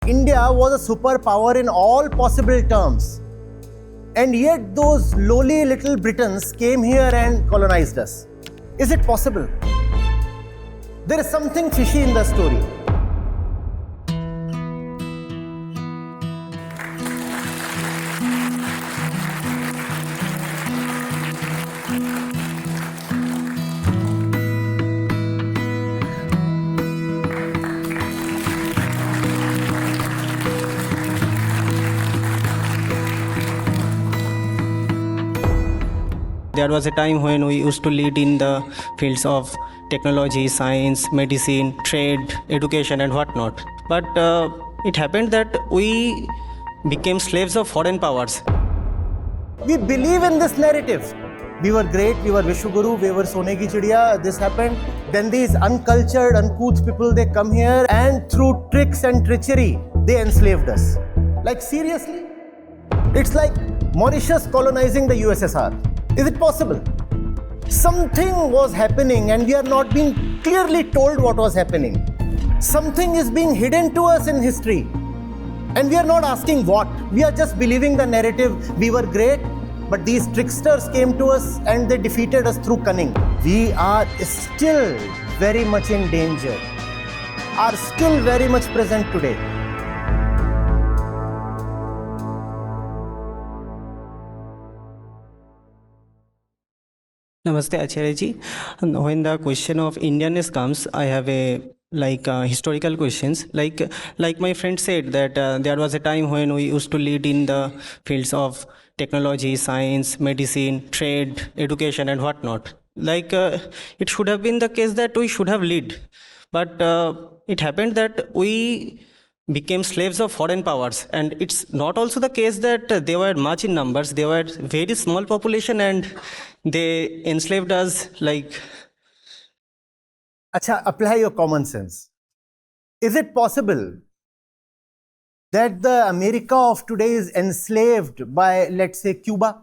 India was a superpower in all possible terms. And yet those lowly little Britons came here and colonized us. Is it possible? There is something fishy in the story. There was a time when we used to lead in the fields of technology, science, medicine, trade, education and whatnot. But it happened that we became slaves of foreign powers. We believe in this narrative. We were great, we were Vishwaguru, we were Sone ki Chidiya, this happened. Then these uncultured, uncouth people, they come here and through tricks and treachery, they enslaved us. Like seriously? It's like Mauritius colonizing the USSR. Is it possible? Something was happening and we are not being clearly told what was happening. Something is being hidden to us in history. And we are not asking what. We are just believing the narrative. We were great, but these tricksters came to us and they defeated us through cunning. We are still very much in danger, are still very much present today. Namaste Acharya ji. When the question of Indianness comes, I have a historical questions. Like my friend said that there was a time when we used to lead in the fields of technology, science, medicine, trade, education and whatnot. It should have been the case that we should have lead, but it happened that we became slaves of foreign powers, and it's not also the case that they were much in numbers. They were very small population and they enslaved us like. Acha, apply your common sense. Is it possible that the America of today is enslaved by, let's say, Cuba?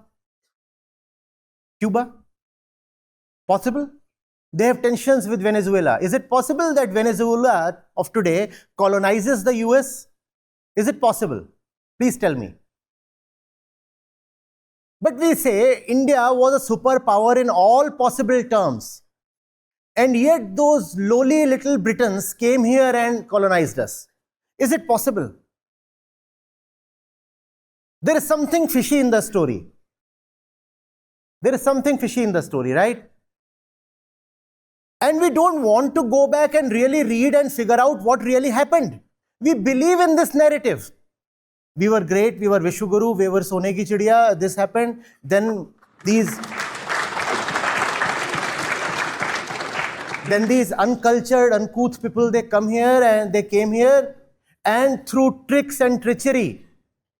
Cuba? Possible? They have tensions with Venezuela. Is it possible that Venezuela of today colonizes the US? Is it possible? Please tell me. But we say India was a superpower in all possible terms. And yet those lowly little Britons came here and colonized us. Is it possible? There is something fishy in the story. There is something fishy in the story, right? And we don't want to go back and really read and figure out what really happened. We believe in this narrative. We were great, we were Vishwaguru, we were Sone ki Chidiya, this happened. Then these uncultured, uncouth people, they come here and they came here and through tricks and treachery,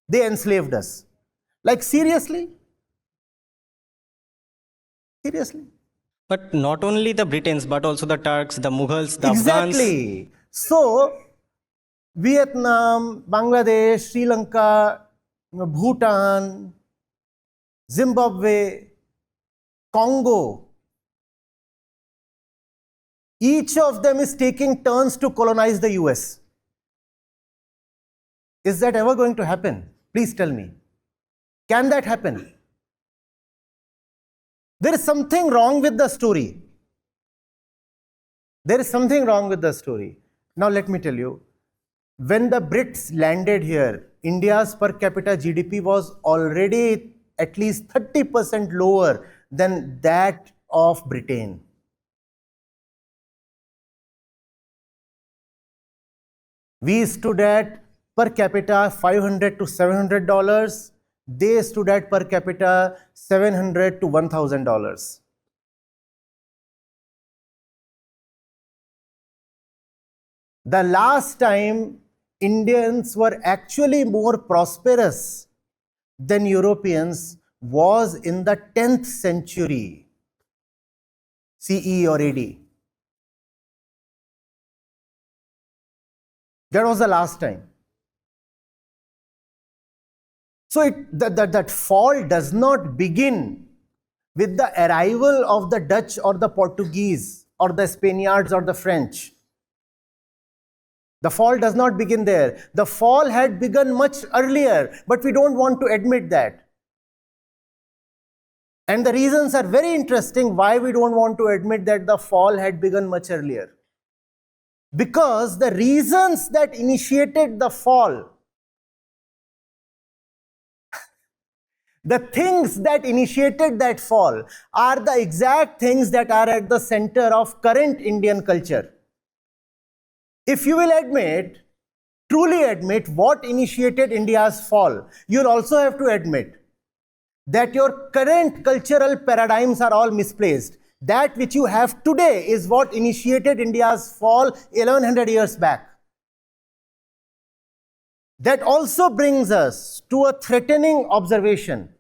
they enslaved us. Like seriously? Seriously? But not only the Britons, but also the Turks, the Mughals, the Exactly. Afghans. So, Vietnam, Bangladesh, Sri Lanka, Bhutan, Zimbabwe, Congo, each of them is taking turns to colonize the US. Is that ever going to happen? Please tell me. Can that happen? There is something wrong with the story. There is something wrong with the story. Now let me tell you, when the Brits landed here, India's per capita GDP was already at least 30% lower than that of Britain. We stood at per capita $500 to $700. They stood at per capita $700 to $1,000. The last time Indians were actually more prosperous than Europeans was in the 10th century, CE or AD. That was the last time. So that fall does not begin with the arrival of the Dutch or the Portuguese or the Spaniards or the French. The fall does not begin there. The fall had begun much earlier, but we don't want to admit that. And the reasons are very interesting why we don't want to admit that the fall had begun much earlier. Because the reasons that initiated the fall, the things that initiated that fall, are the exact things that are at the center of current Indian culture. If you will admit, truly admit what initiated India's fall, you'll also have to admit that your current cultural paradigms are all misplaced. That which you have today is what initiated India's fall 1100 years back. That also brings us to a threatening observation.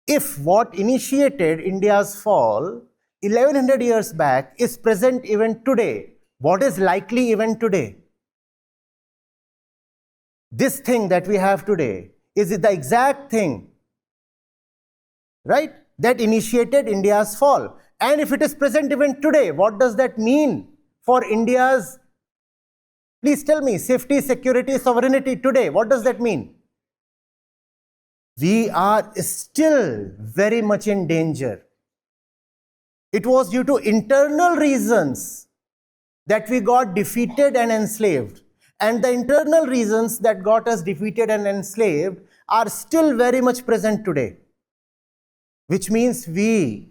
If what initiated India's fall 1100 years back is present even today, what is likely even today? This thing that we have today is the exact thing, right, that initiated India's fall. And if it is present even today, what does that mean for India's, please tell me, safety, security, sovereignty today? What does that mean? We are still very much in danger. It was due to internal reasons that we got defeated and enslaved. And the internal reasons that got us defeated and enslaved are still very much present today. Which means we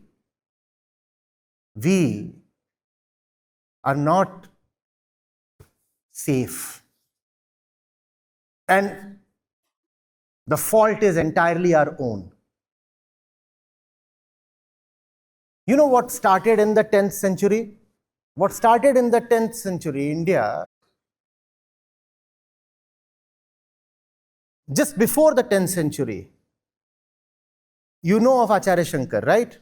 are not safe. And the fault is entirely our own. You know what started in the 10th century? What started in the 10th century, India, just before the 10th century, you know of Acharya Shankar, right?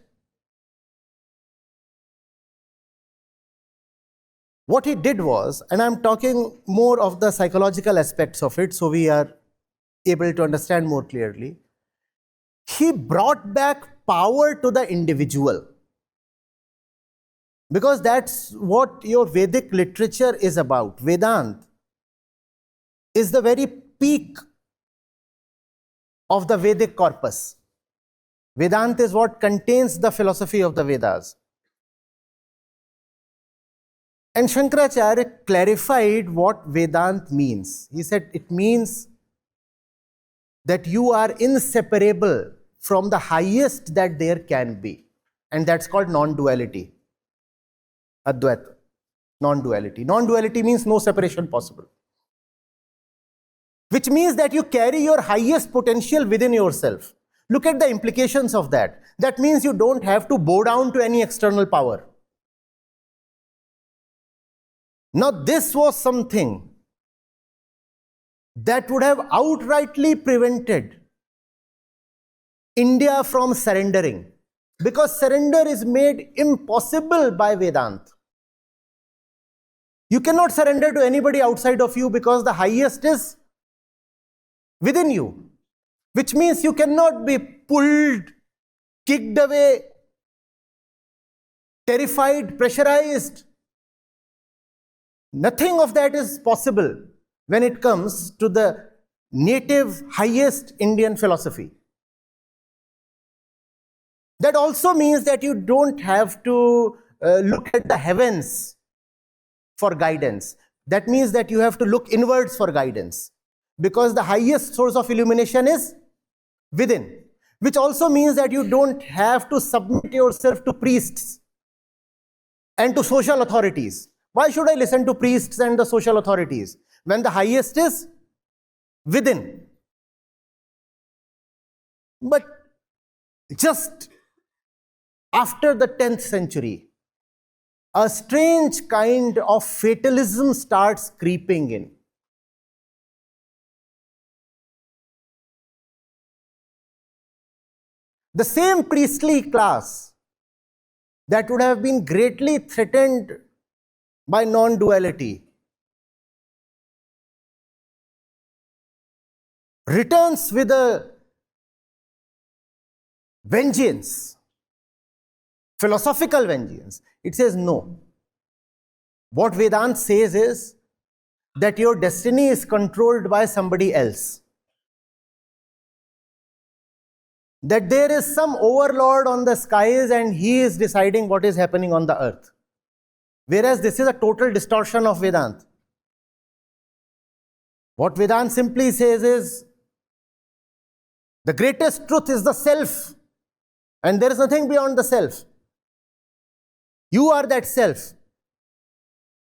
What he did was, and I'm talking more of the psychological aspects of it, so we are able to understand more clearly. He brought back power to the individual. Because that's what your Vedic literature is about. Vedanta is the very peak of the Vedic corpus. Vedanta is what contains the philosophy of the Vedas. And Shankaracharya clarified what Vedanta means. He said it means that you are inseparable from the highest that there can be. And that's called non-duality. Advaita, non-duality. Non-duality means no separation possible. Which means that you carry your highest potential within yourself. Look at the implications of that. That means you don't have to bow down to any external power. Now this was something that would have outrightly prevented India from surrendering. Because surrender is made impossible by Vedanta. You cannot surrender to anybody outside of you because the highest is within you. Which means you cannot be pulled, kicked away, terrified, pressurized. Nothing of that is possible when it comes to the native highest Indian philosophy. That also means that you don't have to look at the heavens for guidance. That means that you have to look inwards for guidance. Because the highest source of illumination is within. Which also means that you don't have to submit yourself to priests and to social authorities. Why should I listen to priests and the social authorities when the highest is within? But just after the 10th century, a strange kind of fatalism starts creeping in. The same priestly class that would have been greatly threatened by non-duality returns with a vengeance, philosophical vengeance. It says no. What Vedanta says is that your destiny is controlled by somebody else. That there is some overlord on the skies and he is deciding what is happening on the earth. Whereas this is a total distortion of Vedanta. What Vedanta simply says is, the greatest truth is the self, and there is nothing beyond the self. You are that self.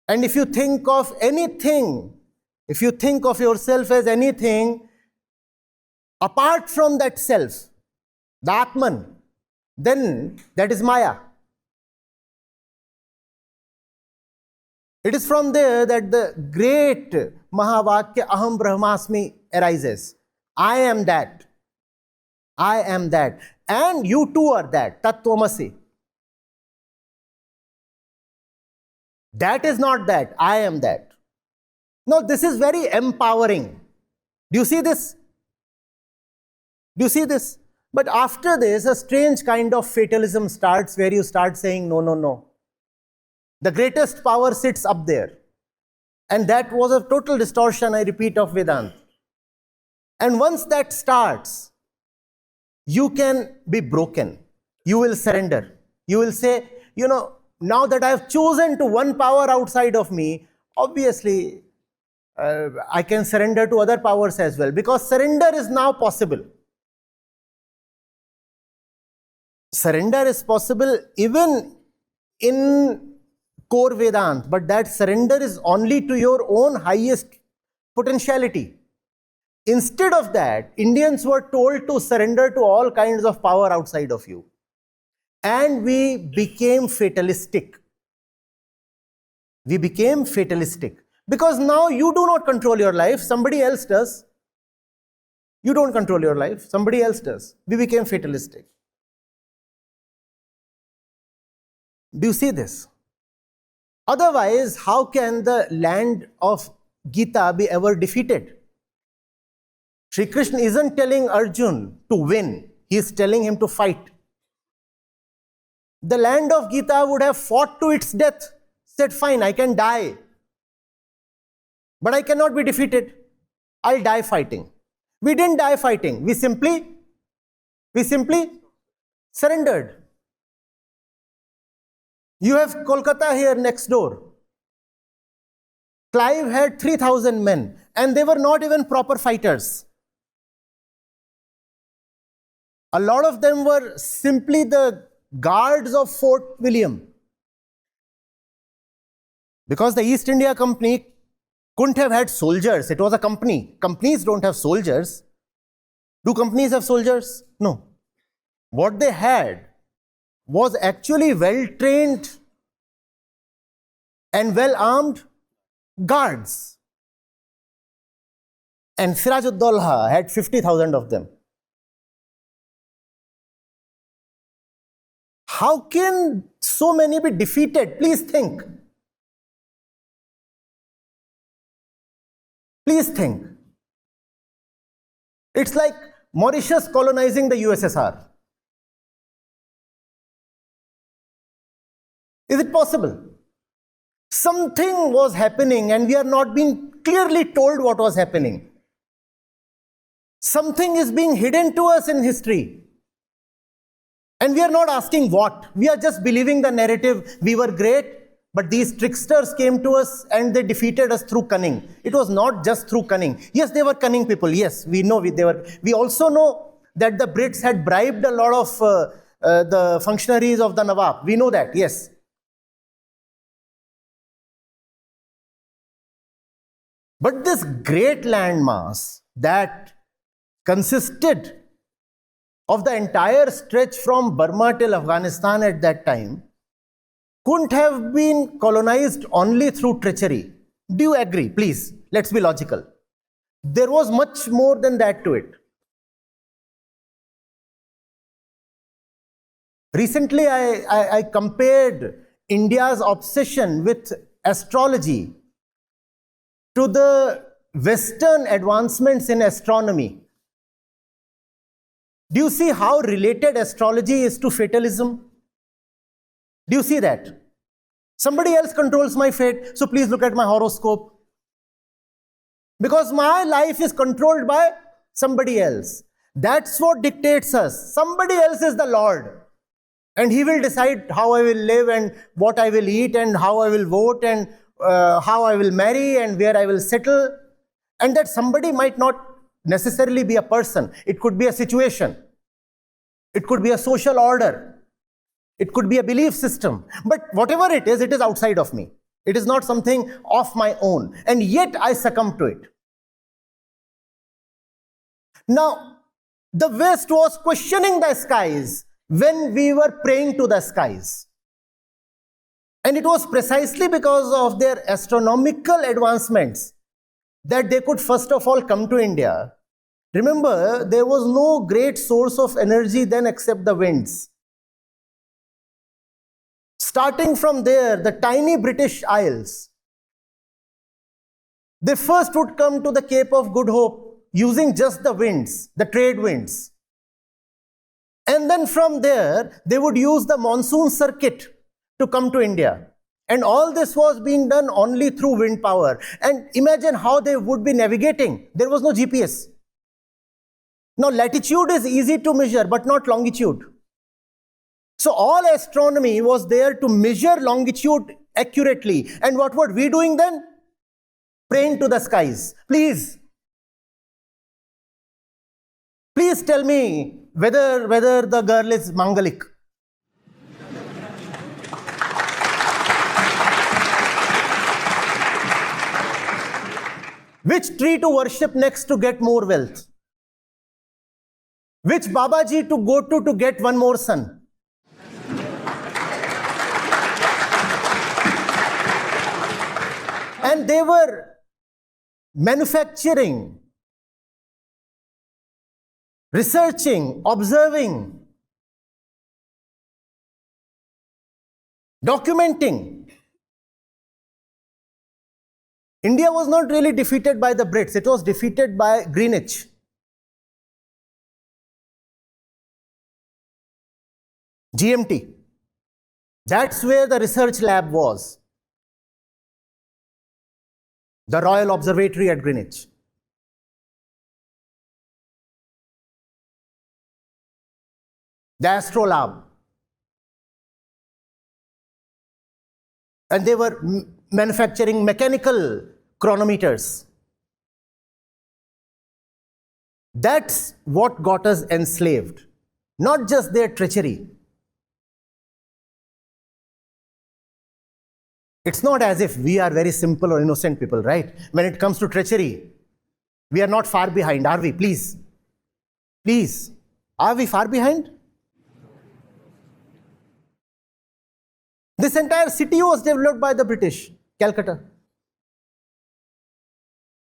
And if you think of anything, if you think of yourself as anything apart from that self, the Atman, then that is Maya. It is from there that the great Mahavakya Aham Brahmasmi arises. I am that. I am that. And you too are that. Tattvamasi. That is not that. I am that. Now, this is very empowering. Do you see this? Do you see this? But after this, a strange kind of fatalism starts where you start saying, no, no, no. The greatest power sits up there. And that was a total distortion, I repeat, of Vedanta. And once that starts, you can be broken. You will surrender. You will say, you know, now that I have chosen to one power outside of me, obviously, I can surrender to other powers as well, because surrender is now possible. Surrender is possible even in core Vedanta, but that surrender is only to your own highest potentiality. Instead of that, Indians were told to surrender to all kinds of power outside of you. And we became fatalistic. We became fatalistic. Because now you do not control your life, somebody else does. You don't control your life, somebody else does. We became fatalistic. Do you see this? Otherwise, how can the land of Gita be ever defeated? Shri Krishna isn't telling Arjun to win, he is telling him to fight. The land of Gita would have fought to its death, said, fine, I can die, but I cannot be defeated. I'll die fighting. We didn't die fighting, we simply surrendered. You have Kolkata here next door. Clive had 3,000 men, and they were not even proper fighters. A lot of them were simply the guards of Fort William. Because the East India Company couldn't have had soldiers. It was a company. Companies don't have soldiers. Do companies have soldiers? No. What they had was actually well-trained and well-armed guards. And Siraj-ud-Dawla had 50,000 of them. How can so many be defeated? Please think. Please think. It's like Mauritius colonizing the USSR. Is it possible? Something was happening and we are not being clearly told what was happening. Something is being hidden to us in history. And we are not asking what. We are just believing the narrative, we were great, but these tricksters came to us and they defeated us through cunning. It was not just through cunning. Yes, they were cunning people. Yes, we know they were. We also know that the Brits had bribed a lot of the functionaries of the Nawab. We know that, yes. But this great landmass that consisted of the entire stretch from Burma till Afghanistan at that time couldn't have been colonized only through treachery. Do you agree? Please, let's be logical. There was much more than that to it. Recently, I compared India's obsession with astrology to the Western advancements in astronomy. Do you see how related astrology is to fatalism? Do you see that? Somebody else controls my fate, so please look at my horoscope. Because my life is controlled by somebody else. That's what dictates us. Somebody else is the Lord. And he will decide how I will live and what I will eat and how I will vote and how I will marry and where I will settle. And that somebody might not necessarily be a person. It could be a situation. It could be a social order. It could be a belief system. But whatever it is outside of me. It is not something of my own. And yet I succumb to it. Now, the West was questioning the skies when we were praying to the skies. And it was precisely because of their astronomical advancements that they could first of all come to India. Remember, there was no great source of energy then except the winds. Starting from there, the tiny British Isles, they first would come to the Cape of Good Hope using just the winds, the trade winds. And then from there, they would use the monsoon circuit to come to India. And all this was being done only through wind power. And imagine how they would be navigating. There was no GPS. Now, latitude is easy to measure, but not longitude. So all astronomy was there to measure longitude accurately. And what were we doing then? Praying to the skies. Please tell me whether the girl is Mangalik. Which tree to worship next to get more wealth? Which Babaji to go to get one more son? And they were manufacturing, researching, observing, documenting. India was not really defeated by the Brits, it was defeated by Greenwich. GMT. That's where the research lab was. The Royal Observatory at Greenwich. The Astrolabe. And they were manufacturing mechanical chronometers. That's what got us enslaved. Not just their treachery. It's not as if we are very simple or innocent people, right? When it comes to treachery, we are not far behind, are we? Please. Please. Are we far behind? This entire city was developed by the British, Calcutta.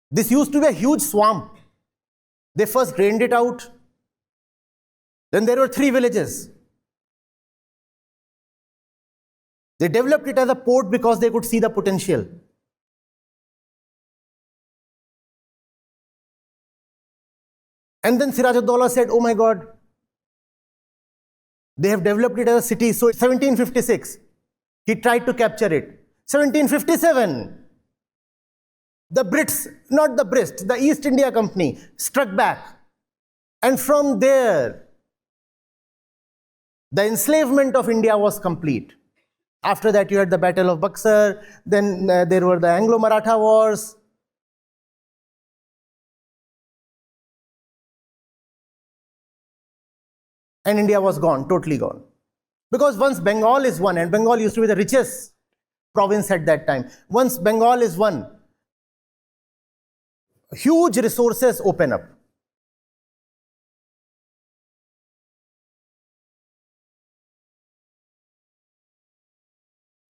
This used to be a huge swamp. They first drained it out. Then there were 3 villages. They developed it as a port because they could see the potential. And then Siraj-ud-Daulah said, oh my God, they have developed it as a city. So 1756, he tried to capture it. 1757, the Brits, not the Brits, the East India Company struck back. And from there, the enslavement of India was complete. After that, you had the Battle of Buxar, then there were the Anglo-Maratha Wars. And India was gone, totally gone. Because once Bengal is one, and Bengal used to be the richest province at that time, once Bengal is one, huge resources open up.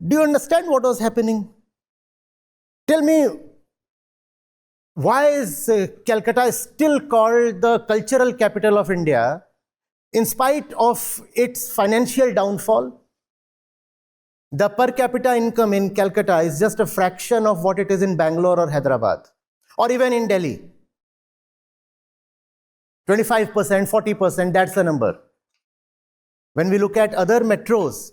Do you understand what was happening? Tell me, why is Calcutta still called the cultural capital of India in spite of its financial downfall? The per capita income in Calcutta is just a fraction of what it is in Bangalore or Hyderabad, or even in Delhi. 25%, 40%, that's the number. When we look at other metros,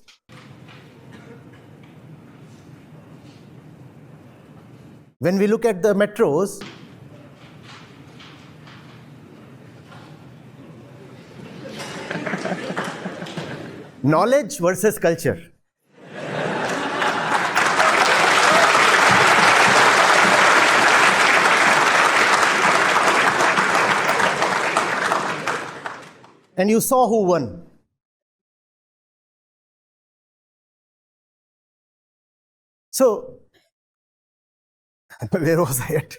when we look at the metros, Knowledge versus culture. And you saw who won. So, where was I at?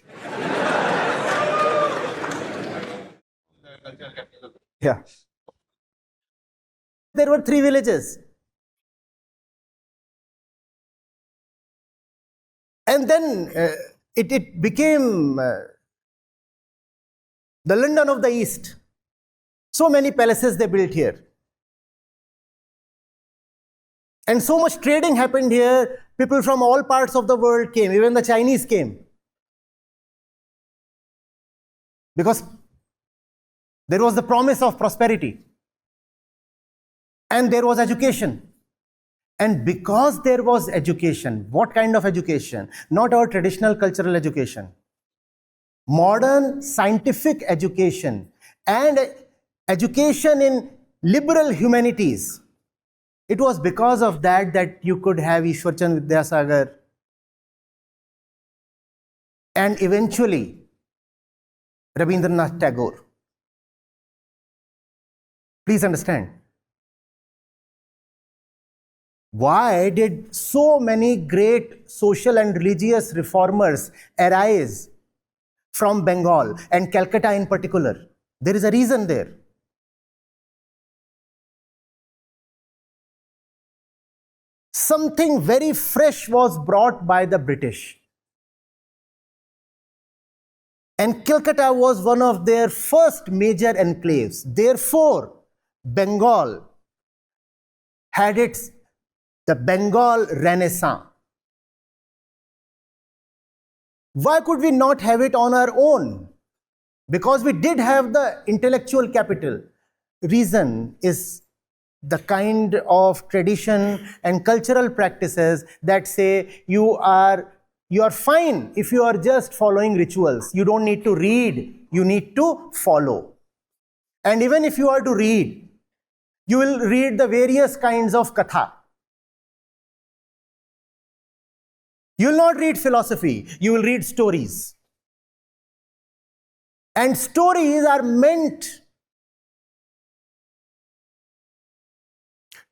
Yeah. There were 3 villages. And then it became the London of the East. So many palaces they built here. And so much trading happened here. People from all parts of the world came. Even the Chinese came. Because there was the promise of prosperity. And there was education. And because there was education, what kind of education? Not our traditional cultural education. Modern scientific education and education in liberal humanities. It was because of that that you could have Ishwarchand Vidyasagar and eventually Rabindranath Tagore. Please understand. Why did so many great social and religious reformers arise from Bengal and Calcutta in particular? There is a reason there. Something very fresh was brought by the British. And Calcutta was one of their first major enclaves. Therefore, Bengal had the Bengal Renaissance. Why could we not have it on our own? Because we did have the intellectual capital. Reason is the kind of tradition and cultural practices that say you are fine if you are just following rituals. You don't need to read, you need to follow. And even if you are to read, you will read the various kinds of katha. You will not read philosophy, you will read stories. And stories are meant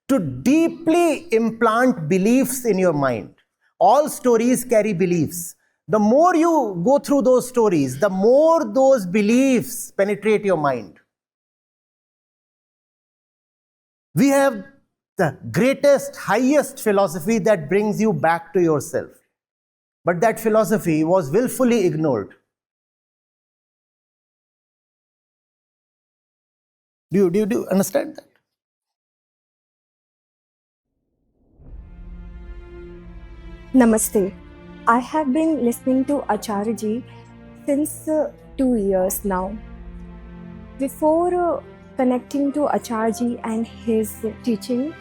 to deeply implant beliefs in your mind. All stories carry beliefs. The more you go through those stories, the more those beliefs penetrate your mind. We have the greatest, highest philosophy that brings you back to yourself. But that philosophy was willfully ignored. Do you understand that? Namaste. I have been listening to Acharya ji since 2 years now. Before connecting to Acharya ji and his teaching,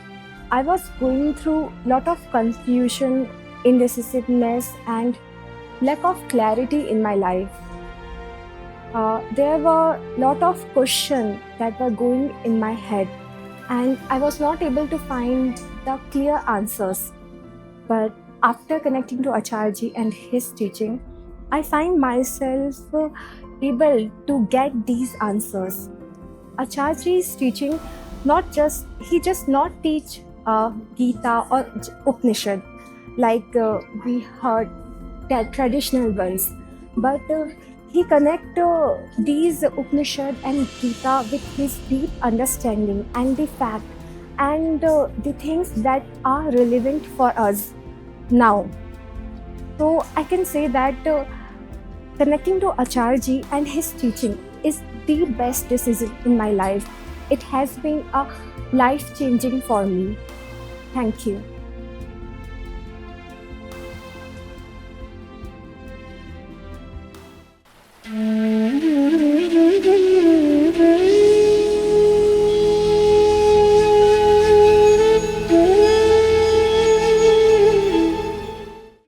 I was going through a lot of confusion, indecisiveness and lack of clarity in my life. There were a lot of questions that were going in my head and I was not able to find the clear answers. But after connecting to Acharya ji and his teaching, I find myself able to get these answers. Acharya ji's teaching, he just not teach Gita or Upanishad like we heard that traditional ones, but he connect these Upanishad and Gita with his deep understanding and the fact and the things that are relevant for us now. So I can say that connecting to Acharya ji and his teaching is the best decision in my life. It has been a life-changing for me. Thank you.